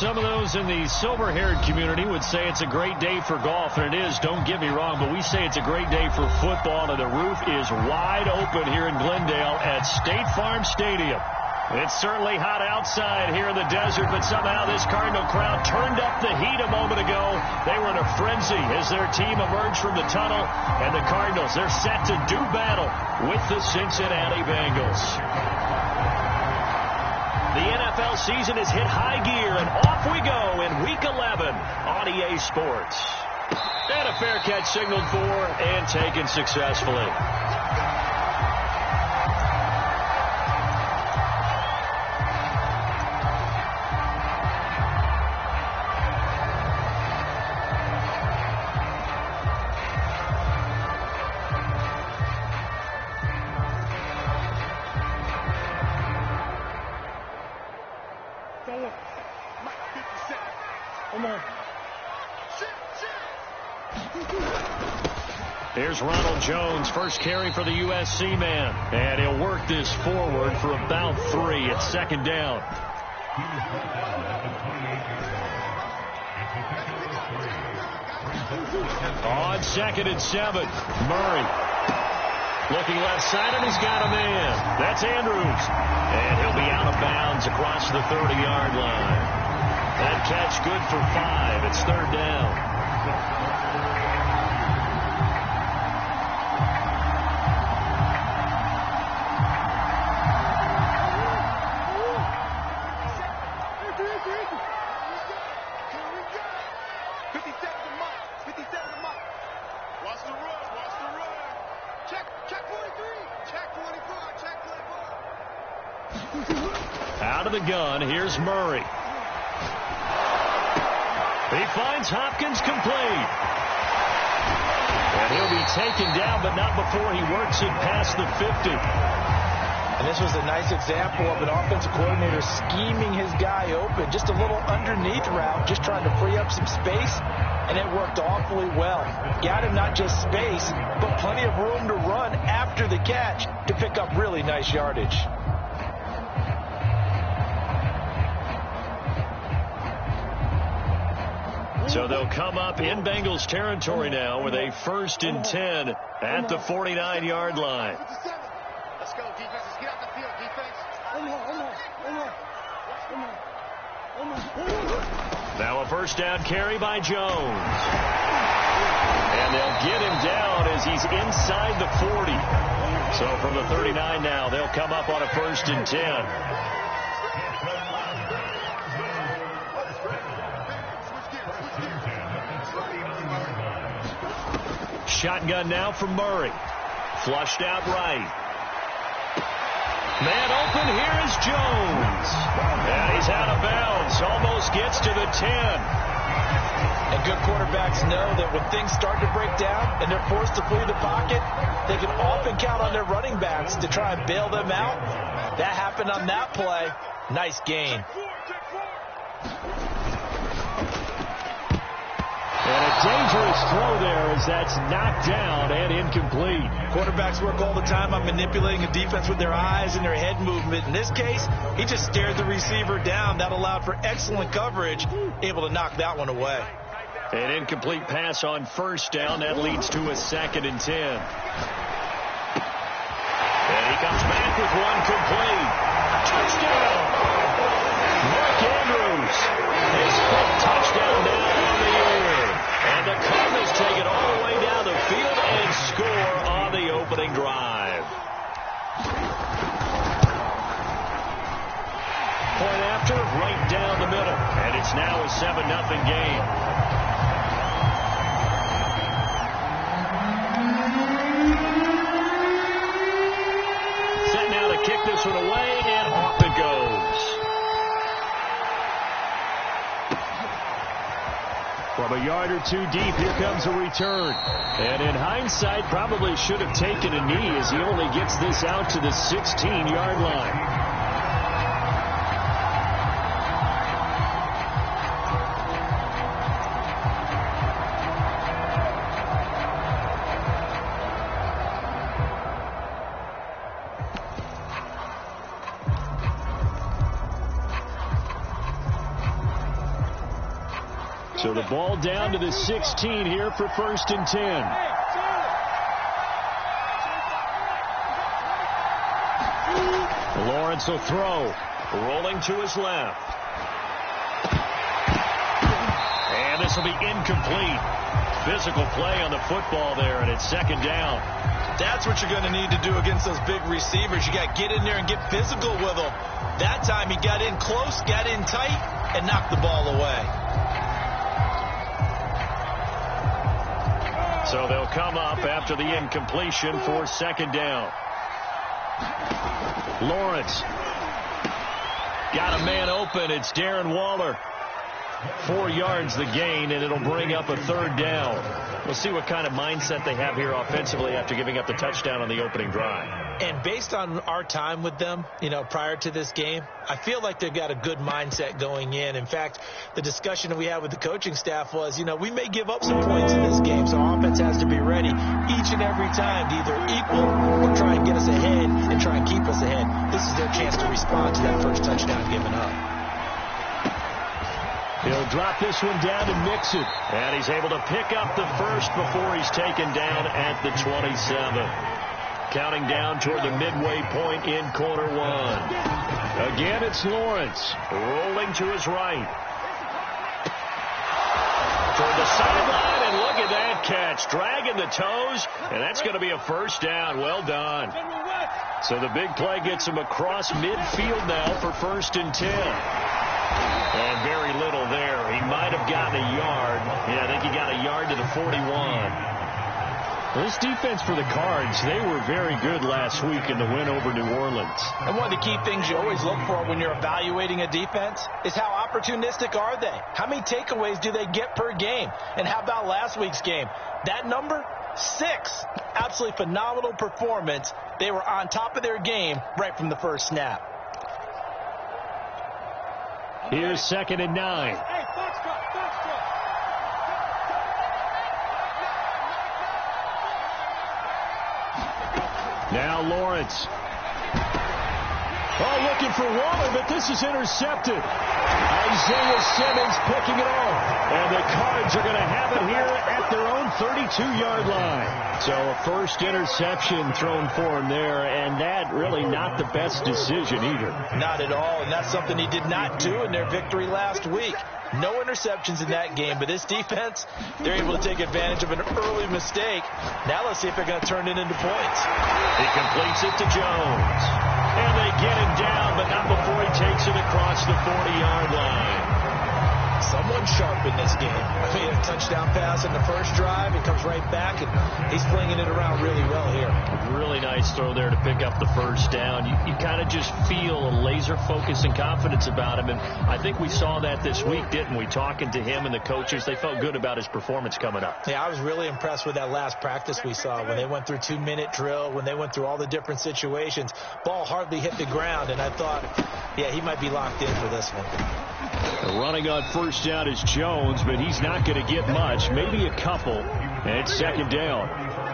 Some of those in the silver-haired community would say it's a great day for golf, and it is, don't get me wrong, but we say it's a great day for football, and the roof is wide open here in Glendale at State Farm Stadium. It's certainly hot outside here in the desert, but somehow this Cardinal crowd turned up the heat a moment ago. They were in a frenzy as their team emerged from the tunnel, and the Cardinals, they're set to do battle with the Cincinnati Bengals. The NFL season has hit high gear, and off we go in Week 11 on EA Sports. And a fair catch signaled for and taken successfully. Here's Ronald Jones, first carry for the USC man. And he'll work this forward for about 3 at second down. On 2nd and 7, Murray. Looking left side, and he's got a man. That's Andrews. And he'll be out of bounds across the 30-yard line. That catch good for 5. It's 3rd down. Out of the gun, here's Murray. He finds Hopkins complete. And he'll be taken down, but not before he works it past the 50. And this was a nice example of an offensive coordinator scheming his guy open. Just a little underneath route, just trying to free up some space, and it worked awfully well. Got him not just space, but plenty of room to run after the catch to pick up really nice yardage. So they'll come up in Bengals territory now with a 1st and 10 at the 49-yard line. Let's go, defense. Let's get out the field, defense. Now a 1st down carry by Jones. And they'll get him down as he's inside the 40. So from the 39 now, they'll come up on a 1st and 10. Shotgun now from Murray. Flushed out right. Man open, here is Jones. And he's out of bounds. Almost gets to the 10. And good quarterbacks know that when things start to break down and they're forced to flee the pocket, they can often count on their running backs to try and bail them out. That happened on that play. Nice gain. And a dangerous throw there as that's knocked down and incomplete. Quarterbacks work all the time on manipulating a defense with their eyes and their head movement. In this case, he just stared the receiver down. That allowed for excellent coverage, able to knock that one away. An incomplete pass on 1st down. That leads to a 2nd and 10. And he comes back with one complete. Touchdown! Mark Andrews. His 5th touchdown now on the year. And the Cardinals take it all the way down the field and score on the opening drive. Point after, right down the middle. And it's now a 7-0 game. Set now to kick this one away, and off it goes. From a yard or 2 deep, here comes a return. And in hindsight, probably should have taken a knee as he only gets this out to the 16-yard line. So the ball down to the 16 here for 1st and 10. Lawrence will throw. Rolling to his left. And this will be incomplete. Physical play on the football there, and it's 2nd down. That's what you're going to need to do against those big receivers. You got to get in there and get physical with them. That time he got in close, got in tight, and knocked the ball away. So they'll come up after the incompletion for 2nd down. Lawrence got a man open. It's Darren Waller. 4 yards the gain, and it'll bring up a 3rd down. We'll see what kind of mindset they have here offensively after giving up the touchdown on the opening drive. And based on our time with them, prior to this game, I feel like they've got a good mindset going in. In fact, the discussion that we had with the coaching staff was, we may give up some points in this game, so our offense has to be ready each and every time to either equal or try and get us ahead and try and keep us ahead. This is their chance to respond to that first touchdown given up. He'll drop this one down and mix it. And he's able to pick up the first before he's taken down at the 27. Counting down toward the midway point in quarter 1. Again, it's Lawrence rolling to his right. Toward the sideline, and look at that catch. Dragging the toes, and that's going to be a 1st down. Well done. So the big play gets him across midfield now for 1st and 10. And very little there. He might have gotten a yard. Yeah, I think he got a yard to the 41. This defense for the Cards, they were very good last week in the win over New Orleans. And one of the key things you always look for when you're evaluating a defense is how opportunistic are they? How many takeaways do they get per game? And how about last week's game? That number, 6. Absolutely phenomenal performance. They were on top of their game right from the first snap. Here's 2nd and 9. Now Lawrence. Oh, looking for Waller, but this is intercepted. Isaiah Simmons picking it off. And the Cards are going to have it here at their own 32-yard line. So a first interception thrown for him there, and that really not the best decision either. Not at all, and that's something he did not do in their victory last week. No interceptions in that game, but this defense, they're able to take advantage of an early mistake. Now let's see if they're going to turn it into points. He completes it to Jones. And they get him down, but not before he takes it across the 40-yard line. Someone sharp in this game. I mean, a touchdown pass in the first drive. It comes right back, and he's flinging it around really well here. Really nice throw there to pick up the 1st down. You kind of just feel a laser focus and confidence about him, and I think we saw that this week, didn't we? Talking to him and the coaches, they felt good about his performance coming up. Yeah, I was really impressed with that last practice we saw when they went through 2-minute drill, when they went through all the different situations. Ball hardly hit the ground, and I thought, yeah, he might be locked in for this one. Running on 1st down is Jones, but he's not going to get much, maybe a couple. And it's 2nd down.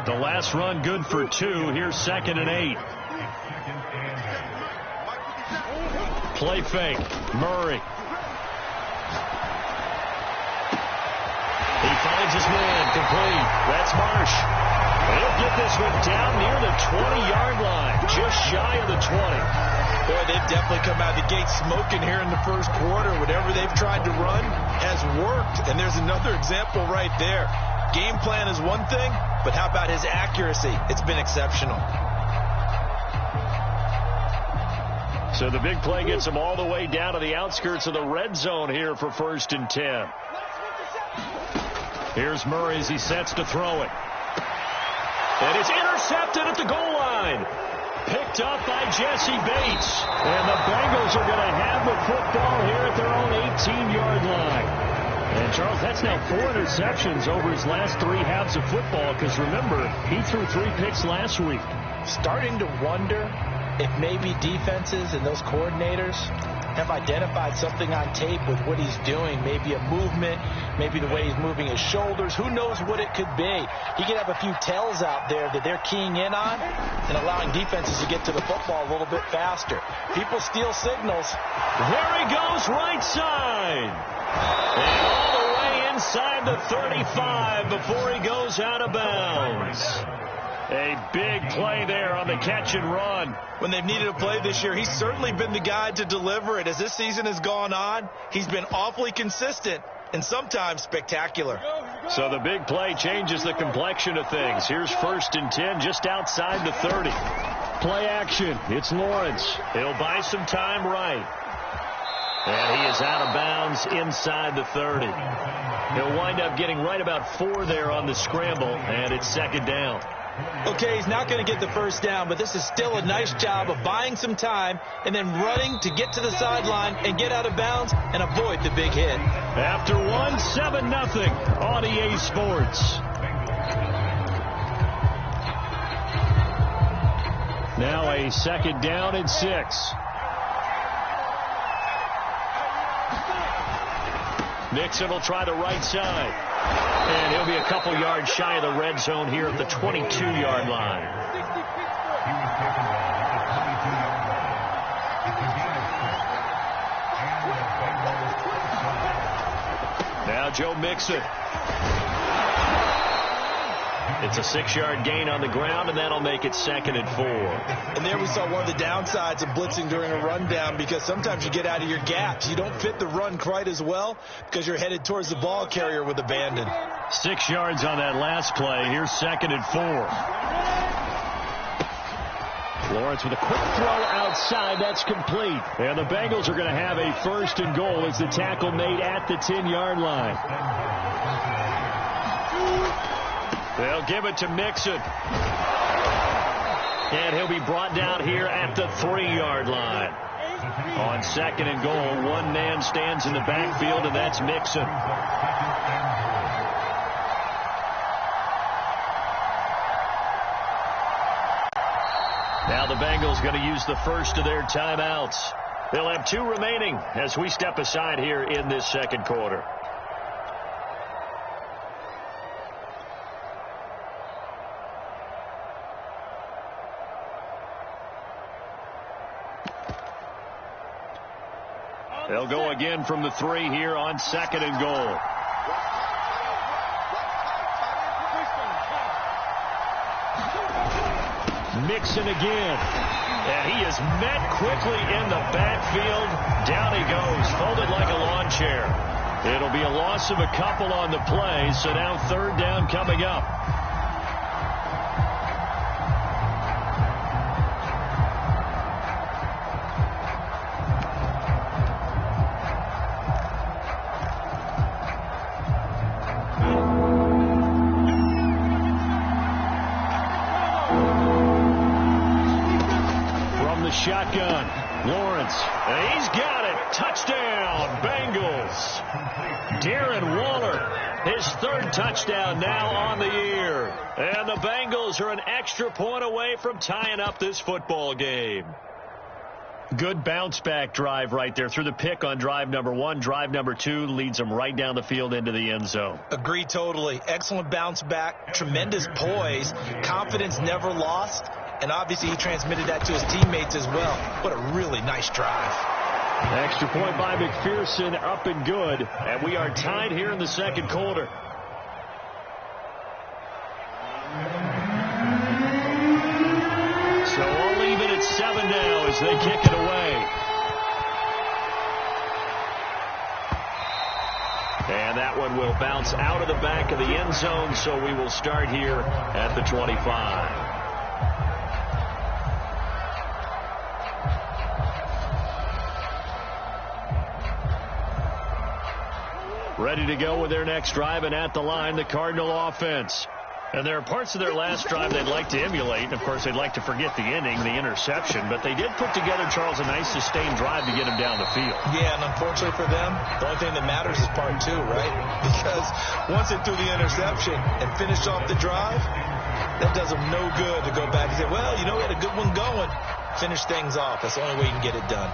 The last run good for 2. Here's 2nd and 8. Play fake. Murray. He finds his man. Complete. That's Marsh. He'll get this one down near the 20-yard line. Just shy of the 20. Boy, they've definitely come out of the gate smoking here in the first quarter. Whatever they've tried to run has worked. And there's another example right there. Game plan is one thing, but how about his accuracy? It's been exceptional. So the big play gets him all the way down to the outskirts of the red zone here for 1st and 10. Here's Murray as he sets to throw it. And it's intercepted at the goal line. Picked up by Jesse Bates. And the Bengals are going to have the football here at their own 18-yard line. And, Charles, that's now 4 interceptions over his last 3 halves of football because, remember, he threw 3 picks last week. Starting to wonder if maybe defenses and those coordinators have identified something on tape with what he's doing. Maybe a movement, maybe the way he's moving his shoulders. Who knows what it could be? He could have a few tells out there that they're keying in on and allowing defenses to get to the football a little bit faster. People steal signals. There he goes, right side. And all the way inside. inside the 35 before he goes out of bounds. A big play there on the catch and run. When they've needed a play this year, he's certainly been the guy to deliver it. As this season has gone on, he's been awfully consistent and sometimes spectacular. So the big play changes the complexion of things. Here's 1st and 10 just outside the 30. Play action. It's Lawrence. He'll buy some time right. And he is out of bounds inside the 30. He'll wind up getting right about 4 there on the scramble, and it's 2nd down. Okay, he's not going to get the 1st down, but this is still a nice job of buying some time and then running to get to the sideline and get out of bounds and avoid the big hit. After 7-0 on EA Sports. Now a 2nd down and 6. Mixon will try the right side. And he'll be a couple yards shy of the red zone here at the 22-yard line. Now Joe Mixon. It's a 6-yard gain on the ground, and that'll make it 2nd and 4. And there we saw one of the downsides of blitzing during a rundown, because sometimes you get out of your gaps. You don't fit the run quite as well because you're headed towards the ball carrier with abandon. 6 yards on that last play. Here's 2nd and 4. Lawrence with a quick throw outside. That's complete. And the Bengals are going to have a 1st and goal as the tackle made at the 10-yard line. They'll give it to Mixon. And he'll be brought down here at the 3-yard line. On 2nd and goal, one man stands in the backfield, and that's Mixon. Now the Bengals going to use the first of their timeouts. They'll have 2 remaining as we step aside here in this 2nd quarter. They'll go again from the 3 here on 2nd and goal. Mixon again. And he is met quickly in the backfield. Down he goes, folded like a lawn chair. It'll be a loss of a couple on the play, so now 3rd down coming up. Shotgun. Lawrence. He's got it. Touchdown, Bengals. Darren Waller, his 3rd touchdown now on the year. And the Bengals are an extra point away from tying up this football game. Good bounce-back drive right there through the pick on drive number 1. Drive number 2 leads them right down the field into the end zone. Agree totally. Excellent bounce back. Tremendous poise. Confidence never lost. And obviously he transmitted that to his teammates as well. What a really nice drive. Extra point by McPherson, up and good. And we are tied here in the 2nd quarter. So all even at 7 now as they kick it away. And that one will bounce out of the back of the end zone, so we will start here at the 25. Ready to go with their next drive, and at the line, the Cardinal offense. And there are parts of their last drive they'd like to emulate. And, of course, they'd like to forget the inning, the interception. But they did put together, Charles, a nice sustained drive to get him down the field. Yeah, and unfortunately for them, the only thing that matters is part 2, right? Because once they threw the interception and finished off the drive, that does them no good to go back and say, well, you know, we had a good one going. Finish things off. That's the only way you can get it done.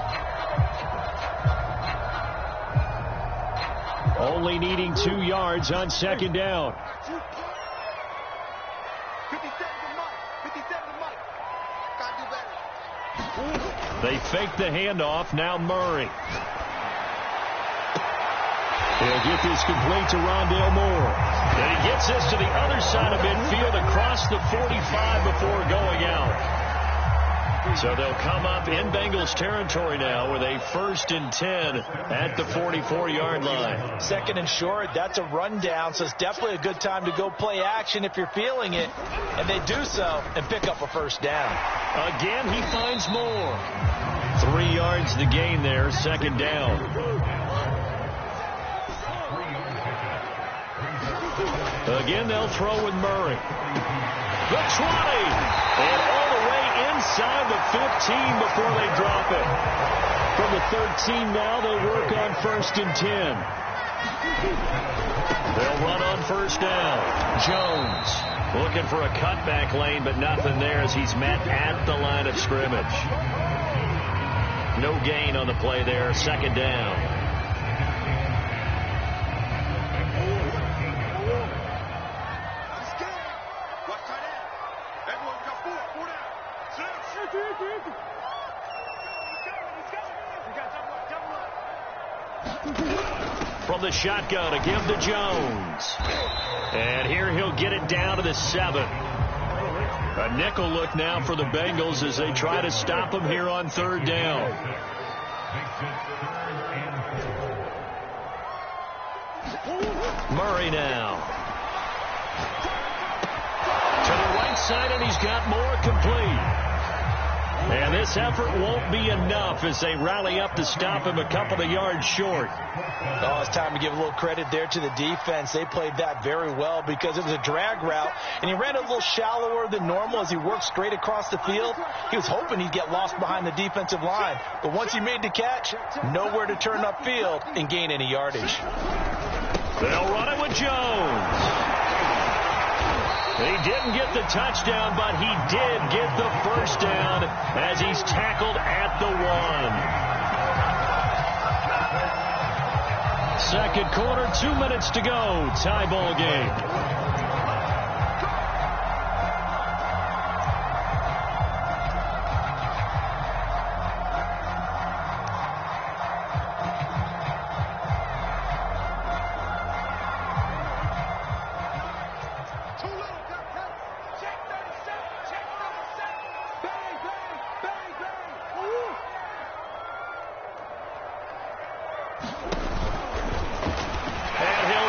Only needing 2 yards on 2nd down. 57 to Mike. Gotta do better. They fake the handoff. Now Murray. He'll get this complete to Rondale Moore. And he gets this to the other side of midfield across the 45 before going out. So they'll come up in Bengals territory now with a 1st and 10 at the 44-yard line. 2nd and short, that's a rundown, so it's definitely a good time to go play action if you're feeling it. And they do so and pick up a 1st down. Again, he finds more. 3 yards the gain there, 2nd down. Again, they'll throw with Murray. The 20. And all the way inside the 15 before they drop it. From the 13 now, they'll work on 1st and 10. They'll run on 1st down. Jones looking for a cutback lane, but nothing there as he's met at the line of scrimmage. No gain on the play there. 2nd down. From the shotgun to give to Jones. And here he'll get it down to the 7. A nickel look now for the Bengals as they try to stop him here on 3rd down. Murray now. To the right side, and he's got more complete. And this effort won't be enough as they rally up to stop him a couple of yards short. Oh, it's time to give a little credit there to the defense. They played that very well because it was a drag route, and he ran a little shallower than normal as he worked straight across the field. He was hoping he'd get lost behind the defensive line, but once he made the catch, nowhere to turn upfield and gain any yardage. They'll run it with Jones. He didn't get the touchdown, but he did get the 1st down as he's tackled at the 1. 2nd quarter, 2 minutes to go. Tie ball game.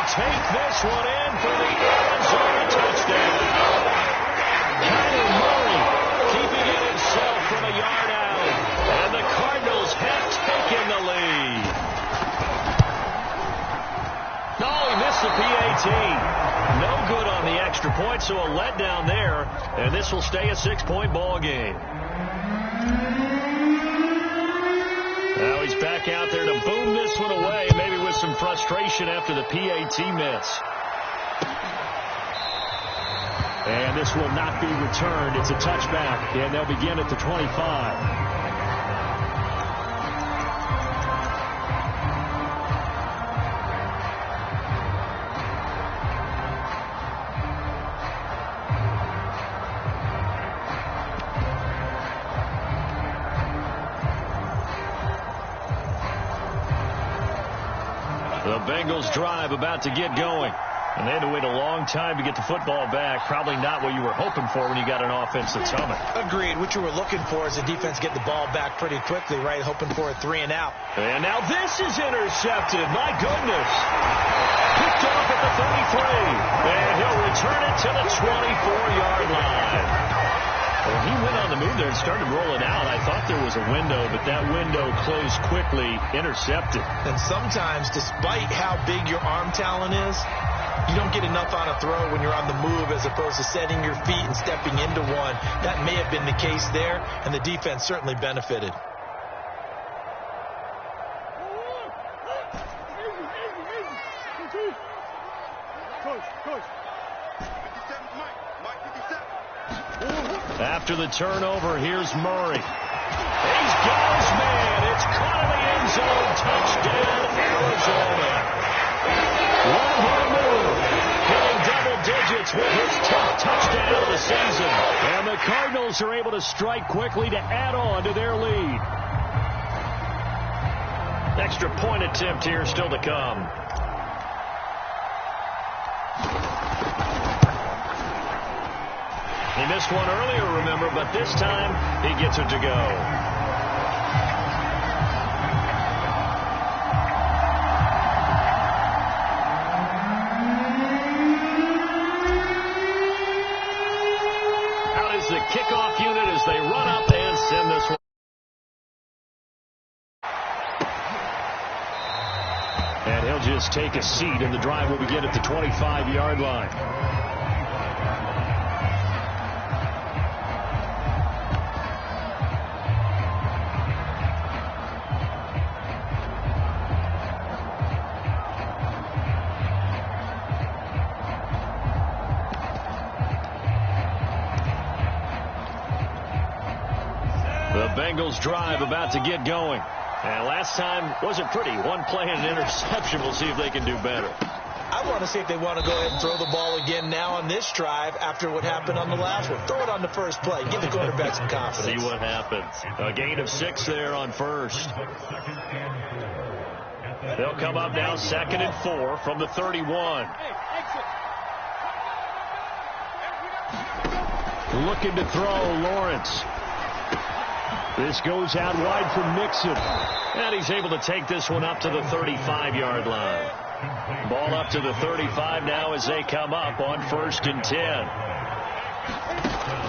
Take this one in for the Arizona touchdown. Kyler Murray keeping it himself from a yard out. And the Cardinals have taken the lead. No, he missed the PAT. No good on the extra point, so a letdown there. And this will stay a 6-point ball game. Now he's back out there to boom this one away, maybe with some frustration after the PAT miss. And this will not be returned. It's a touchback, and they'll begin at the 25. The Bengals drive about to get going. And they had to wait a long time to get the football back. Probably not what you were hoping for when you got an offense that's humming. Agreed. What you were looking for is the defense get the ball back pretty quickly, right? Hoping for a 3 and out. And now this is intercepted. My goodness. Picked off at the 33. And he'll return it to the 24-yard line. Well, he went on the move there and started rolling out. I thought there was a window, but that window closed quickly. Intercepted. And sometimes, despite how big your arm talent is, you don't get enough on a throw when you're on the move as opposed to setting your feet and stepping into one. That may have been the case there, and the defense certainly benefited. After the turnover, here's Murray. He's got his man. It's caught in the end zone. Touchdown, Arizona. One more move. Hitting double digits with his 10th touchdown of the season. And the Cardinals are able to strike quickly to add on to their lead. Extra point attempt here still to come. He missed one earlier, remember, but this time he gets it to go. Out is the kickoff unit as they run up and send this one. And he'll just take a seat, and the drive will begin at the 25-yard line. The Bengals drive about to get going. And last time wasn't pretty. One play and an interception. We'll see if they can do better. I want to see if they want to go ahead and throw the ball again now on this drive after what happened on the last one. Throw it on the first play. Give the quarterback some confidence. See what happens. A gain of 6 there on first. They'll come up now 2nd and 4 from the 31. Looking to throw, Lawrence. This goes out wide for Mixon. And he's able to take this one up to the 35-yard line. Ball up to the 35 now as they come up on 1st and 10.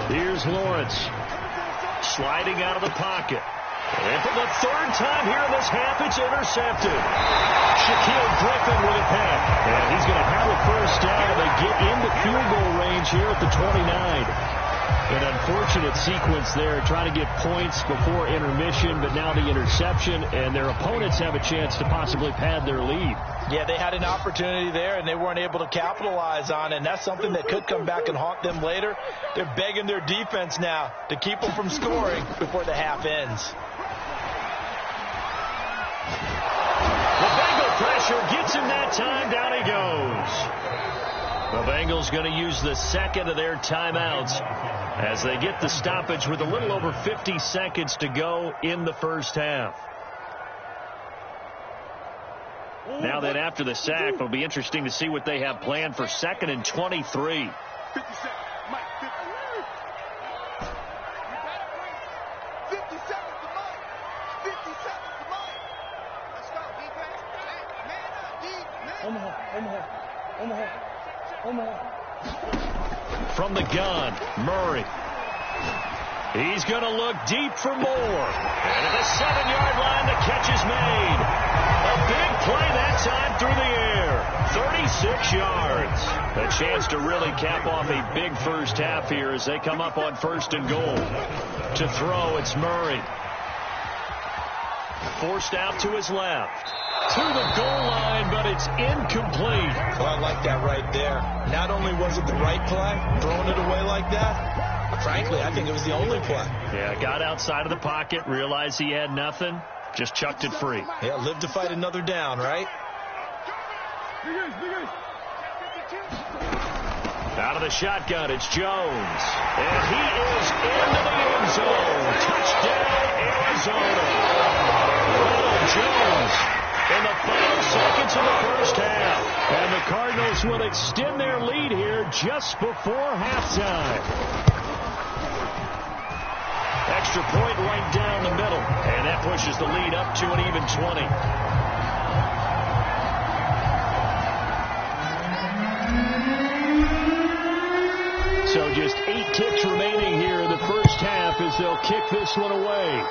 Here's Lawrence. Sliding out of the pocket. And for the 3rd time here in this half, it's intercepted. Shaquille Griffin with a pick. And he's going to have a 1st down. They get into field goal range here at the 29. An unfortunate sequence there, trying to get points before intermission, but now the interception, and their opponents have a chance to possibly pad their lead. Yeah, they had an opportunity there, and they weren't able to capitalize on it, and that's something that could come back and haunt them later. They're begging their defense now to keep them from scoring before the half ends. The Bengal pressure gets him that time. Down he goes. The Bengals going to use the 2nd of their timeouts as they get the stoppage with a little over 50 seconds to go in the 1st half. Now that after the sack, it'll be interesting to see what they have planned for 2nd and 23. 50 seconds. Mike, 50. 50 seconds to Mike. 50 seconds to Mike. Let's go, defense. Man up, defense. Omaha. From the gun, Murray. He's going to look deep for more. And at the 7-yard line, the catch is made. A big play that time through the air. 36 yards. A chance to really cap off a big 1st half here as they come up on 1st and goal. To throw, it's Murray. Forced out to his left. To the goal line, but it's incomplete. Well, I like that right there. Not only was it the right play, throwing it away like that, frankly, I think it was the only play. Yeah, got outside of the pocket, realized he had nothing, just chucked it free. Yeah, live to fight another down, right? Out of the shotgun, it's Jones. And he is into the end zone. Touchdown, Arizona. Ronald Jones in the final seconds of the 1st half. And the Cardinals will extend their lead here just before halftime. Extra point right down the middle. And that pushes the lead up to an even 20. So just 8 kicks remaining here in the 1st half as they'll kick this one away.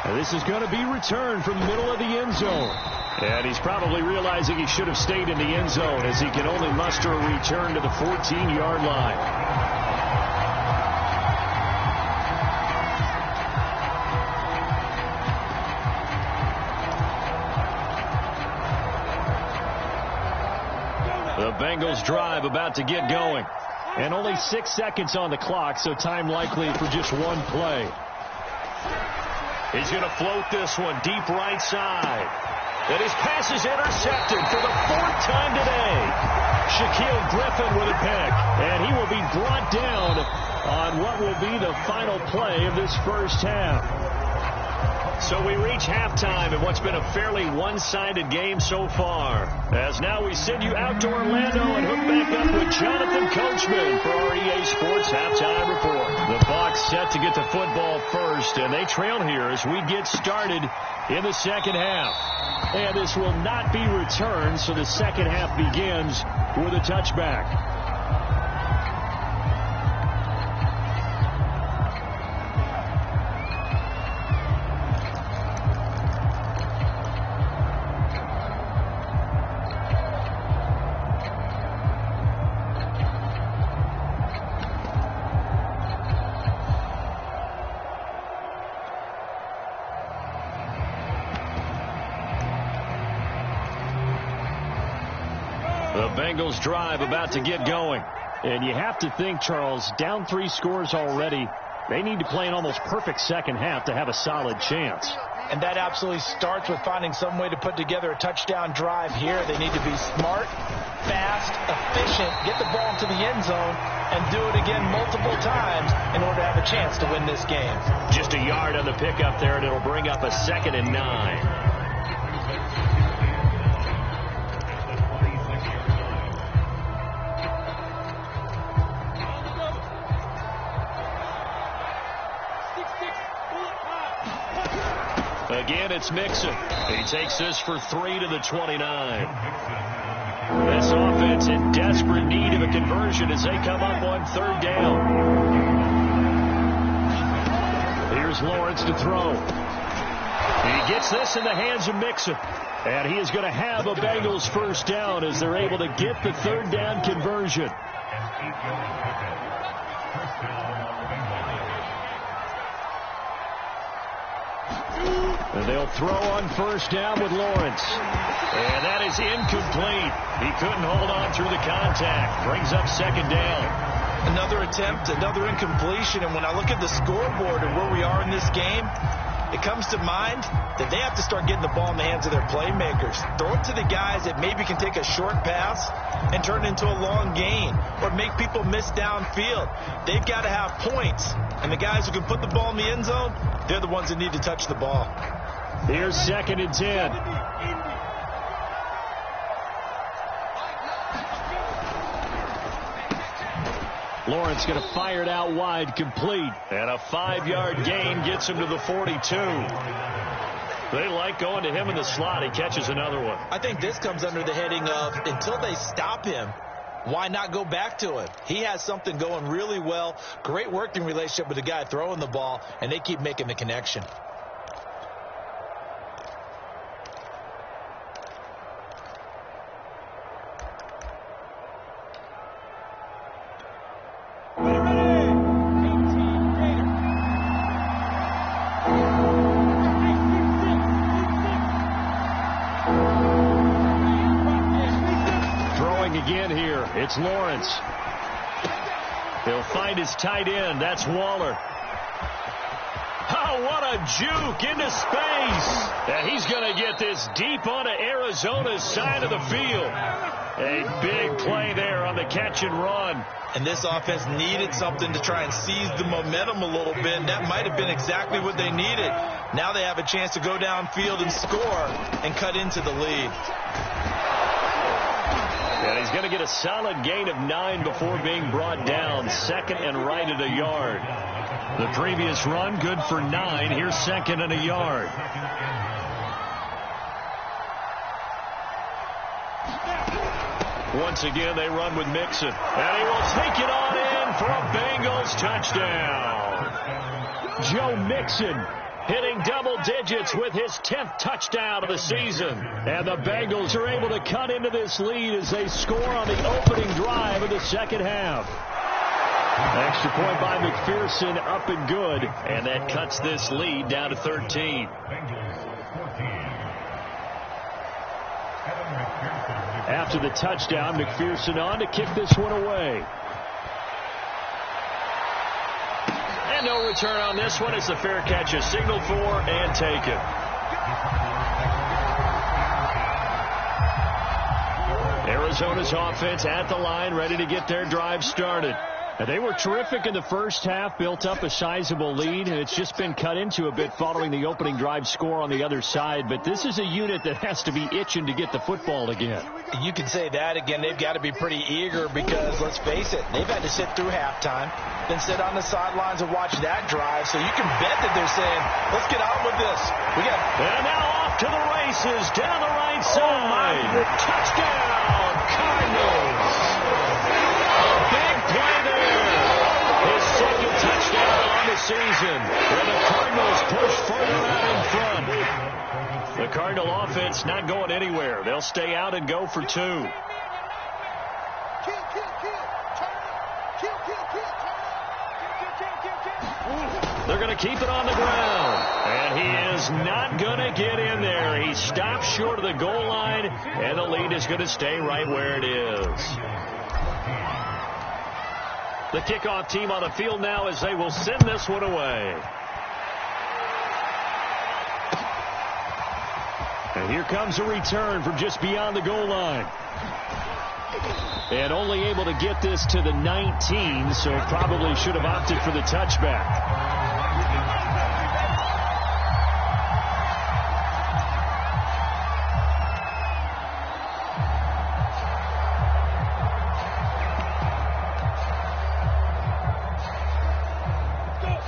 And this is going to be returned from the middle of the end zone. And he's probably realizing he should have stayed in the end zone as he can only muster a return to the 14-yard line. The Bengals drive about to get going. And only 6 seconds on the clock, so time likely for just one play. He's going to float this one deep right side. And his pass is intercepted for the 4th time today. Shaquille Griffin with a pick. And he will be brought down on what will be the final play of this 1st half. So we reach halftime in what's been a fairly one-sided game so far. As now we send you out to Orlando and hook back up with Jonathan Coachman for our EA Sports Halftime Report. The Bucs set to get the football first, and they trail here as we get started in the second half. And this will not be returned, so the second half begins with a touchback. The Bengals drive about to get going. And you have to think, Charles, down 3 scores already. They need to play an almost perfect second half to have a solid chance. And that absolutely starts with finding some way to put together a touchdown drive here. They need to be smart, fast, efficient, get the ball into the end zone, and do it again multiple times in order to have a chance to win this game. Just a yard on the pickup there, and it'll bring up a 2nd and 9. Again, it's Mixon. He takes this for 3 to the 29. This offense in desperate need of a conversion as they come up on 3rd down. Here's Lawrence to throw. He gets this in the hands of Mixon. And he is going to have a Bengals first down as they're able to get the 3rd down conversion. And they'll throw on 1st down with Lawrence. And that is incomplete. He couldn't hold on through the contact. Brings up 2nd down. Another attempt, another incompletion. And when I look at the scoreboard and where we are in this game, it comes to mind that they have to start getting the ball in the hands of their playmakers. Throw it to the guys that maybe can take a short pass and turn it into a long gain or make people miss downfield. They've got to have points. And the guys who can put the ball in the end zone, they're the ones that need to touch the ball. Here's 2nd and 10. Lawrence going to fire it out wide, complete. And a 5-yard gain gets him to the 42. They like going to him in the slot. He catches another one. I think this comes under the heading of until they stop him, why not go back to him? He has something going really well. Great working relationship with the guy throwing the ball, and they keep making the connection. Again here, it's Lawrence. He'll find his tight end. That's Waller. Oh, what a juke into space. And he's going to get this deep onto Arizona's side of the field. A big play there on the catch and run. And this offense needed something to try and seize the momentum a little bit. And that might have been exactly what they needed. Now they have a chance to go downfield and score and cut into the lead. And he's going to get a solid gain of 9 before being brought down. 2nd and right at a yard. The previous run, good for 9. Here's 2nd and a yard. Once again, they run with Mixon. And he will take it on in for a Bengals touchdown. Joe Mixon hitting double digits with his 10th touchdown of the season. And the Bengals are able to cut into this lead as they score on the opening drive of the second half. Extra point by McPherson, up and good. And that cuts this lead down to 13. After the touchdown, McPherson on to kick this one away. And no return on this one. It's a fair catch, a signal for and taken. Arizona's offense at the line, ready to get their drive started. They were terrific in the first half, built up a sizable lead, and it's just been cut into a bit following the opening drive score on the other side. But this is a unit that has to be itching to get the football again. You can say that again. They've got to be pretty eager because, let's face it, they've had to sit through halftime, then sit on the sidelines and watch that drive. So you can bet that they're saying, let's get on with this. And now off to the races, down the right side. Touchdown, Cardinals. A big play there. His second touchdown on the season. And the Cardinals push further out in front. The Cardinal offense not going anywhere. They'll stay out and go for 2. They're going to keep it on the ground. And he is not going to get in there. He stops short of the goal line, and the lead is going to stay right where it is. The kickoff team on the field now as they will send this one away. And here comes a return from just beyond the goal line. And only able to get this to the 19, so probably should have opted for the touchback.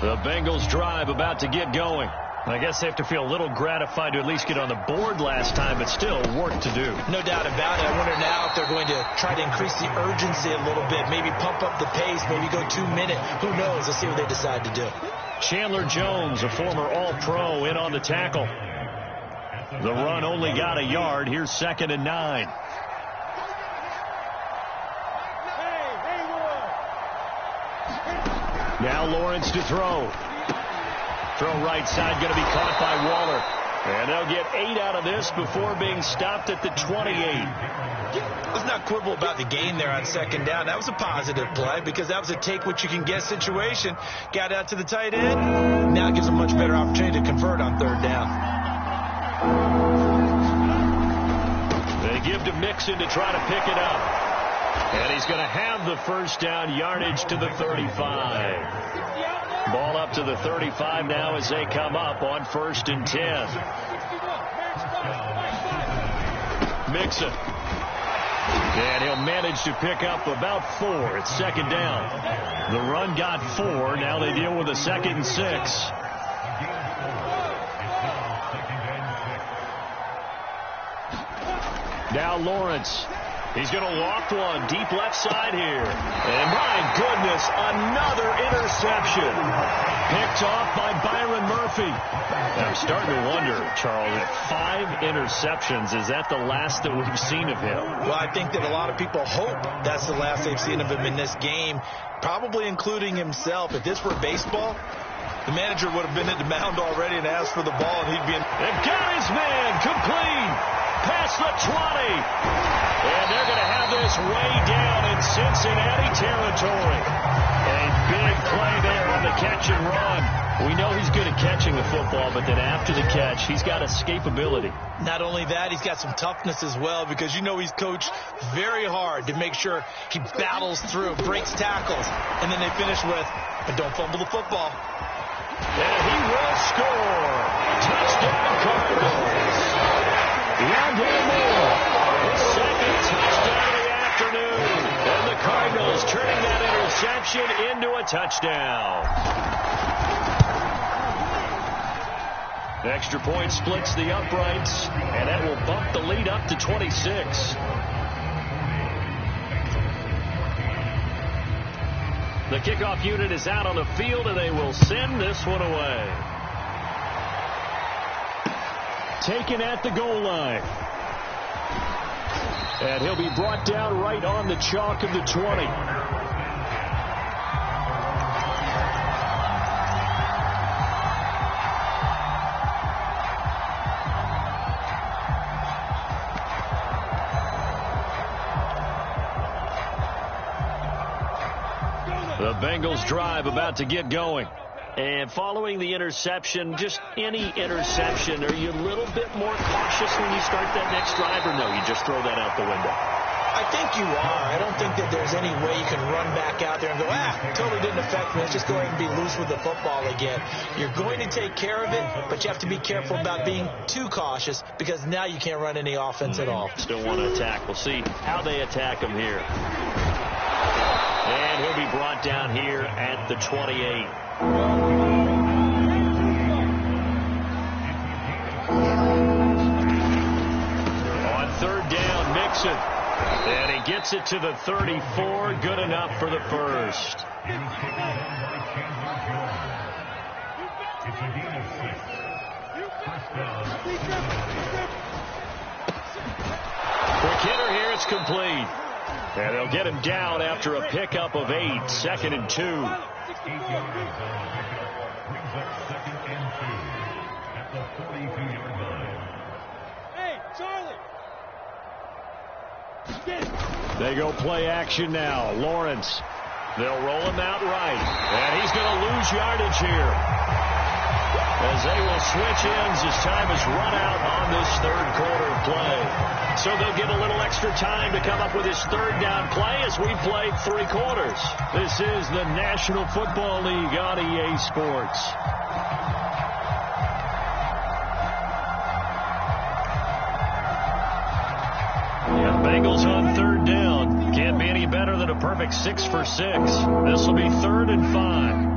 The Bengals drive about to get going. I guess they have to feel a little gratified to at least get on the board last time, but still work to do. No doubt about it. I wonder now if they're going to try to increase the urgency a little bit, maybe pump up the pace, maybe go 2 minute. Who knows? Let's see what they decide to do. Chandler Jones, a former All-Pro, in on the tackle. The run only got a yard. Here's 2nd and 9. Now Lawrence to throw. Throw right side, going to be caught by Waller. And they'll get 8 out of this before being stopped at the 28. Let's not quibble about the gain there on 2nd down. That was a positive play because that was a take-what-you-can-get situation. Got out to the tight end. Now it gives them a much better opportunity to convert on 3rd down. They give to Mixon to try to pick it up. And he's going to have the first down, yardage to the 35. Ball up to the 35 now as they come up on 1st and 10. Mixon. And he'll manage to pick up about 4. It's 2nd down. The run got 4. Now they deal with a 2nd and 6. Now Lawrence. He's going to loft one deep left side here. And my goodness, another interception. Picked off by Byron Murphy. And I'm starting to wonder, Charles, at 5 interceptions, is that the last that we've seen of him? Well, I think that a lot of people hope that's the last they've seen of him in this game, probably including himself. If this were baseball, the manager would have been at the mound already and asked for the ball, and he'd be in. And got his man complete past the 20. And they're going to have this way down in Cincinnati territory. A big play there on the catch and run. We know he's good at catching the football, but then after the catch, he's got escapability. Not only that, he's got some toughness as well because you know he's coached very hard to make sure he battles through, breaks tackles, and then they finish with, but don't fumble the football. And he will score. Touchdown Cardinals. Rondale Moore, his 2nd touchdown of the afternoon. And the Cardinals turning that interception into a touchdown. Extra point splits the uprights, and that will bump the lead up to 26. The kickoff unit is out on the field, and they will send this one away. Taken at the goal line. And he'll be brought down right on the chalk of the 20. The Bengals drive about to get going. And following the interception, just any interception, are you a little bit more cautious when you start that next drive, or no, you just throw that out the window? I think you are. I don't think that there's any way you can run back out there and go, totally didn't affect me. Let's just go ahead and be loose with the football again. You're going to take care of it, but you have to be careful about being too cautious because now you can't run any offense at all. Still want to attack. We'll see how they attack him here. And he'll be brought down here at the 28. On third down, Mixon. And he gets it to the 34. Good enough for the first. Quick hitter here. It's complete. And they'll get him down after a pickup of 8. 2nd and 2. Hey, Charlie. They go play action now. Lawrence. They'll roll him out right. And he's going to lose yardage here, as they will switch ends as time is run out on this third quarter of play. So they'll get a little extra time to come up with his third down play as we played 3 quarters. This is the National Football League on EA Sports. Bengals on third down. Can't be any better than a perfect 6 for 6. This will be 3rd and 5.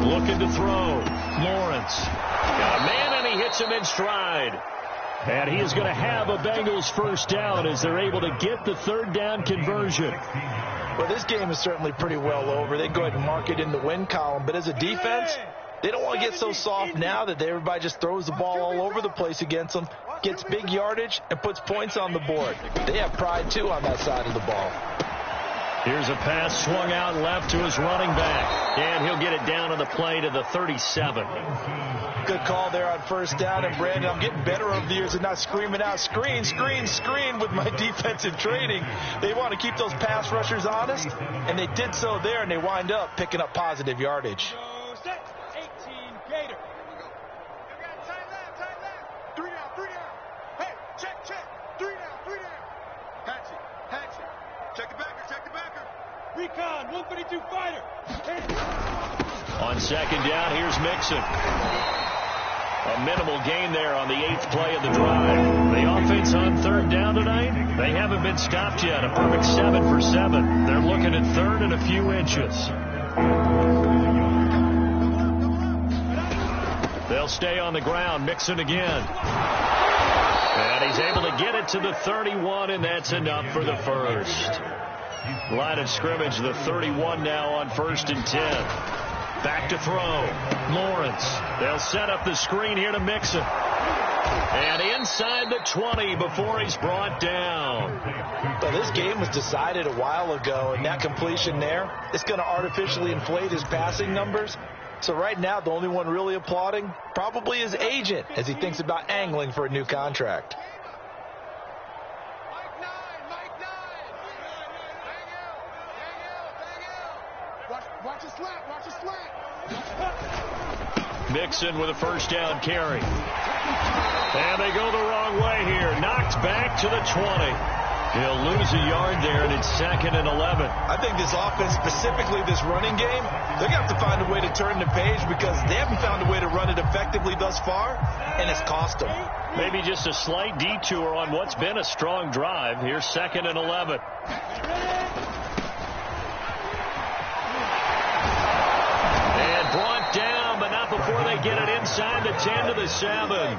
Looking to throw. Lawrence. Got a man, and he hits him in stride. And he is going to have a Bengals first down as they're able to get the third down conversion. Well, this game is certainly pretty well over. They go ahead and mark it in the win column. But as a defense, they don't want to get so soft now that everybody just throws the ball all over the place against them, gets big yardage, and puts points on the board. They have pride, too, on that side of the ball. Here's a pass swung out left to his running back. And he'll get it down on the play to the 37. Good call there on first down. And, Brandon, I'm getting better over the years and not screaming out, screen, screen, screen with my defensive training. They want to keep those pass rushers honest, and they did so there, and they wind up picking up positive yardage. Recon, 132 fighter. On second down, here's Mixon. A minimal gain there on the 8th play of the drive. The offense on third down tonight, they haven't been stopped yet. A perfect 7 for 7. They're looking at 3rd and a few inches. They'll stay on the ground. Mixon again. And he's able to get it to the 31, and that's enough for the first. Line of scrimmage, the 31 now on 1st and 10. Back to throw. Lawrence. They'll set up the screen here to Mixon. And inside the 20 before he's brought down. Well, this game was decided a while ago, and that completion there, it's going to artificially inflate his passing numbers. So right now, the only one really applauding probably his agent as he thinks about angling for a new contract. Watch a slant, watch a slant. Mixon with a first down carry. And they go the wrong way here. Knocked back to the 20. He'll lose a yard there, and it's 2nd and 11. I think this offense, specifically this running game, they're going to have to find a way to turn the page because they haven't found a way to run it effectively thus far, and it's cost them. Maybe just a slight detour on what's been a strong drive. Here's 2nd and 11. And brought down, but not before they get it inside the 10 to the 7.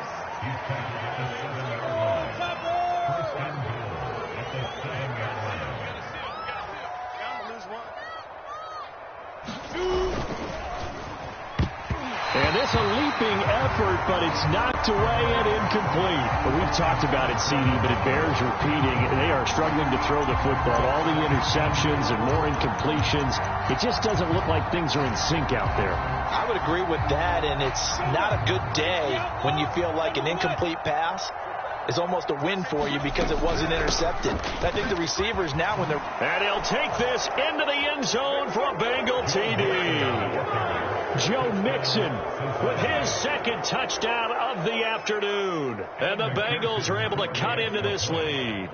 And this a leaping effort, but it's knocked away and incomplete. But we've talked about it, CD, but it bears repeating. They are struggling to throw the football. All the interceptions and more incompletions. It just doesn't look like things are in sync out there. I would agree with that, and it's not a good day when you feel like an incomplete pass is almost a win for you because it wasn't intercepted. I think the receivers now when they're... And he'll take this into the end zone for a Bengal TD. Joe Mixon with his second touchdown of the afternoon. And the Bengals are able to cut into this lead.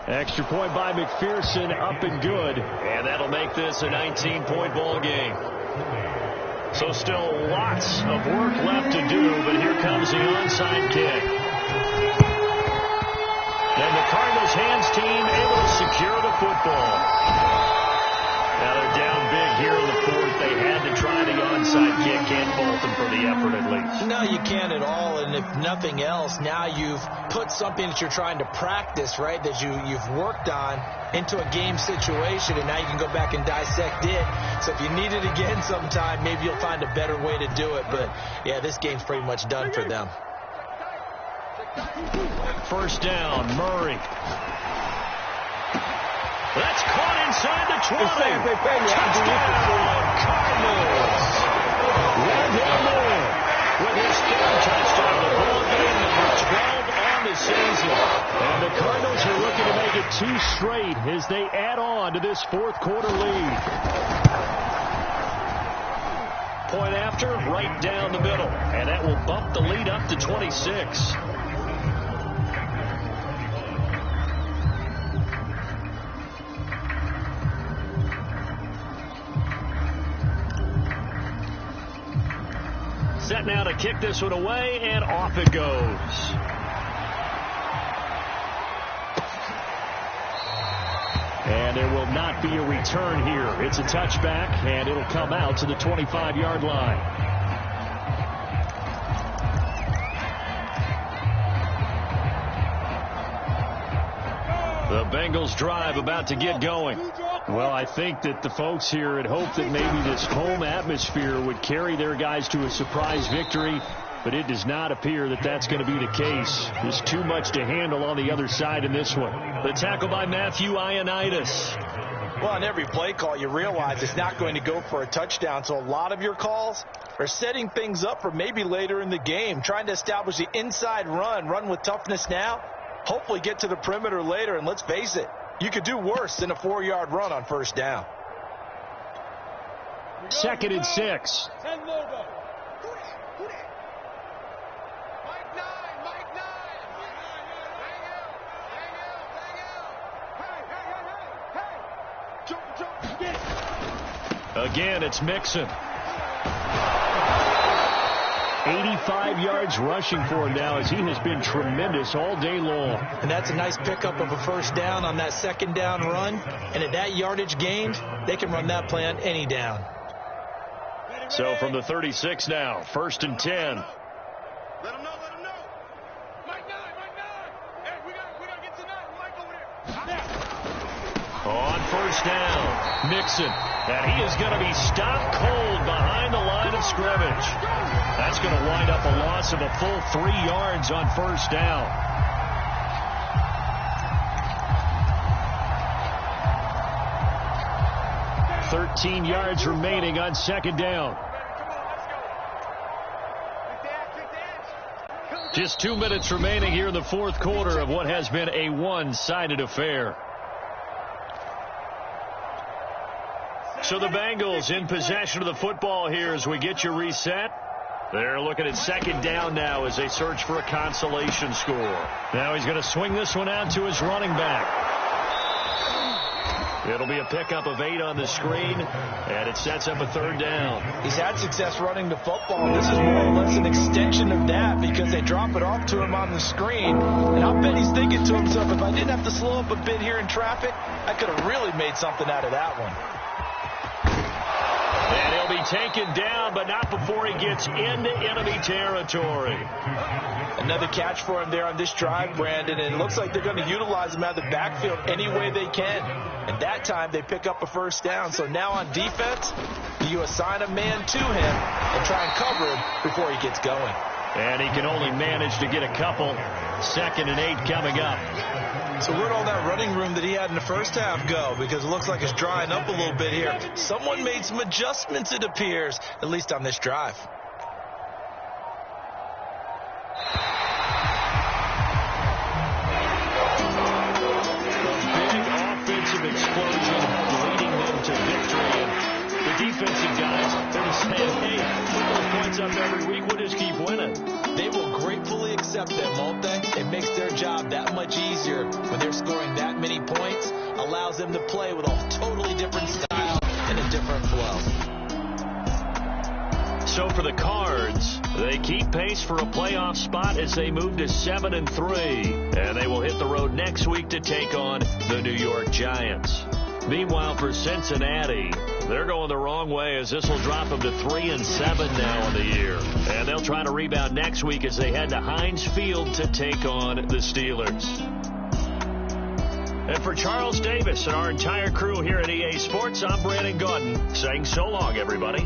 Extra point by McPherson, up and good. And that'll make this a 19-point ball game. So still lots of work left to do, but here comes the onside kick. And the Cardinals hands team able to secure the football. Now they're down big here in the fourth. They had to try the onside kick. Can't fault them for the effort at least. No, you can't at all. And if nothing else, now you've put something that you're trying to practice, right, that you've worked on into a game situation, and now you can go back and dissect it. So if you need it again sometime, maybe you'll find a better way to do it. But, yeah, this game's pretty much done for them. First down, Murray. That's caught inside the 20. Touchdown, Cardinals. Rondale Moore with his third touchdown of the ball game, number 12 on the season. And the Cardinals are looking to make it 2 straight as they add on to this fourth quarter lead. Point after, right down the middle. And that will bump the lead up to 26. Set now to kick this one away, and off it goes. And there will not be a return here. It's a touchback, and it'll come out to the 25-yard line. The Bengals drive about to get going. Well, I think that the folks here had hoped that maybe this home atmosphere would carry their guys to a surprise victory, but it does not appear that that's going to be the case. There's too much to handle on the other side in this one. The tackle by Matthew Ioannidis. Well, on every play call, you realize it's not going to go for a touchdown, so a lot of your calls are setting things up for maybe later in the game, trying to establish the inside run with toughness now, hopefully get to the perimeter later, and let's face it, you could do worse than a 4-yard run on first down. 2nd and 6. Again, it's Mixon. 85 yards rushing for him now as he has been tremendous all day long. And that's a nice pickup of a first down on that second down run. And at that yardage gained, they can run that play on any down. So from the 36 now, 1st and 10. Let him know. Mike 9. Hey, we gotta get to 9. Mike over there. On first down, Mixon. And he is going to be stopped cold behind the line of scrimmage. That's going to wind up a loss of a full 3 yards on first down. $13 yards remaining on second down. Just 2 minutes remaining here in the fourth quarter of what has been a one-sided affair. So the Bengals in possession of the football here as we get you reset. They're looking at second down now as they search for a consolation score. Now he's going to swing this one out to his running back. It'll be a pickup of 8 on the screen, and it sets up a 3rd down. He's had success running the football, and this is more or less an extension of that because they drop it off to him on the screen. And I'll bet he's thinking to himself, if I didn't have to slow up a bit here in traffic, I could have really made something out of that one. And he'll be taken down, but not before he gets into enemy territory. Another catch for him there on this drive, Brandon, and it looks like they're going to utilize him out of the backfield any way they can. And that time they pick up a first down. So now on defense, you assign a man to him and try and cover him before he gets going. And he can only manage to get a couple. 2nd and 8 coming up. So where'd all that running room that he had in the first half go? Because it looks like it's drying up a little bit here. Someone made some adjustments, it appears, at least on this drive. A big offensive explosion leading them to victory. And winning. They will gratefully accept them, won't they? It makes their job that much easier when they're scoring that many points. Allows them to play with a totally different style and a different flow. So for the Cards, they keep pace for a playoff spot as they move to 7-3. And they will hit the road next week to take on the New York Giants. Meanwhile, for Cincinnati, they're going the wrong way as this will drop them to 3-7 now on the year. And they'll try to rebound next week as they head to Heinz Field to take on the Steelers. And for Charles Davis and our entire crew here at EA Sports, I'm Brandon Gaudin saying so long, everybody.